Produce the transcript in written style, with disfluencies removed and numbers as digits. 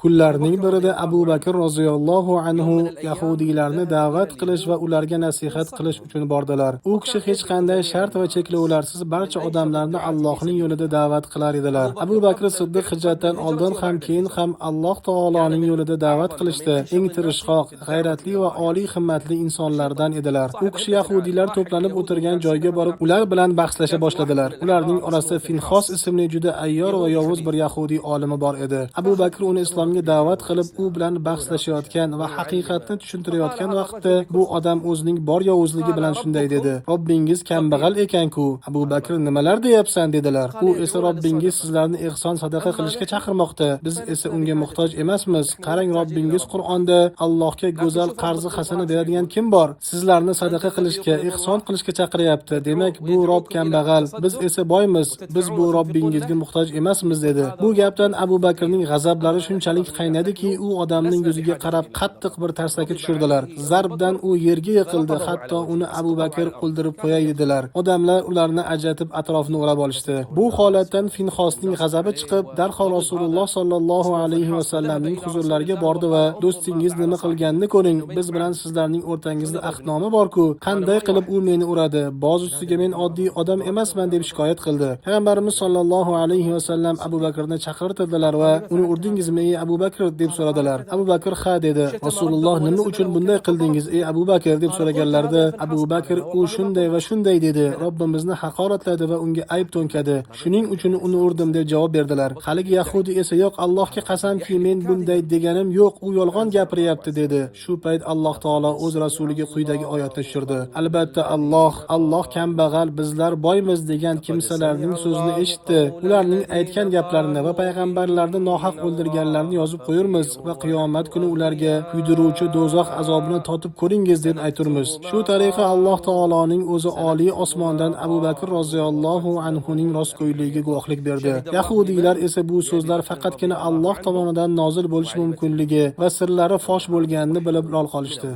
Kunlarning birida Abu Bakr roziyallohu anhu yahudiylarni da'vat qilish va ularga nasihat qilish uchun bordilar. U kishi hech qanday shart va cheklovlarsiz barcha odamlarni Allohning yo'lida da'vat qilar edilar. Abu Bakr Siddiq hijratdan oldin ham keyin ham Alloh taoloning yo'lida da'vat qilishda eng tirishqoq, g'ayratli va oliy himmatli insonlardan edilar. U kishi yahudiylar to'planib o'tirgan joyga borib, ular bilan bahslasha boshladilar. Ularning orasida Finxos ismli juda ayyor va yovuz bir yahudiy olimi bor edi. Abu Bakr uni islomga da'vat qilib, u bilan bahslashayotgan va haqiqatni tushuntirayotgan vaqtda bu odam o'zining bor yovuzligi bilan shunday dedi: "Robbingiz kambag'al ekan-ku, Abu Bakr nimalar deyapsan?" dedilar. U esa Robbingiz sizlarni ehson sadaqa qilishga chaqirmoqda, biz esa unga muhtoj emasmiz. Qarang, Robbingiz Qur'onda Allohga go'zal qarzi hasana beradigan kim bor? Sizlarni sadaqa qilishga, ehson qilishga chaqiryapti. Demak, bu Robb kambag'al, biz esa boymiz. Biz bu Robbingizga muhtoj emasmiz dedi. Bu gapdan Abu Bakrning g'azablari shunchalik qaynadiki, u odamning yuziga qarab qattiq bir tarsaki tushirdilar. Zarbdan u yerga yiqildi, hatto uni Abu Bakr o'ldirib qo'yay dedilar. Odamlar ularni ajratib atrofini o'rab olishdi. Bu holatdan Finxosning g'azabi chiqib, darhol Rasululloh sollallohu alayhi va sallamning huzurlariga bordi va do'stingiz nima qilganini ko'ring. Biz bilan sizlarning o'rtangizda ahdnoma bor-ku, qanday qilib u meni uradi? Boz ustiga men oddiy odam emasman deb shikoyat qildi. Payg'ambarimiz sollallohu alayhi va sallam Abu Bakrni chaqirtirdilar va uni urdingizmi ey Abu Bakr deb so'radilar. Abu Bakr ha dedi. Rasululloh nima uchun bunday qildingiz ey Abu Bakr deb so'raganlarida Abu Bakr u shunday va shunday dedi. Robbimizni haqoratladi va unga ayb to'nkadi. Shuning uchun uni urdim deb javob berdilar. Haligi yahudi esa yo'q, Allohga qasamki men bunday deganim yo'q, u yolg'on gapiryapti dedi. Shu payt Alloh taolo o'z rasuliga quyidagi oyatni tushirdi. Albatta Alloh kambag'al, bizlar boymiz degan kimsalarning so'zini eshitdi. Ularning aytgan gaplarini va payg'ambarlarni nohaq o'ldirganlarni yozib qo'yurmiz va qiyomat kuni ularga kuydiruvchi do'zax azobini totib ko'ringiz deb ayturmiz. Shu tariqa Alloh taoloning o'zi oliy osmondan Abu Bakr roziyallohu anhuning rostgo'yligiga guvohlik berdi. Yahudiylar esa bu so'zlar faqatgina Alloh tomonidan nozil bo'lishi mumkinligi va sirlari fosh bo'lganini bilib lol qolishdi.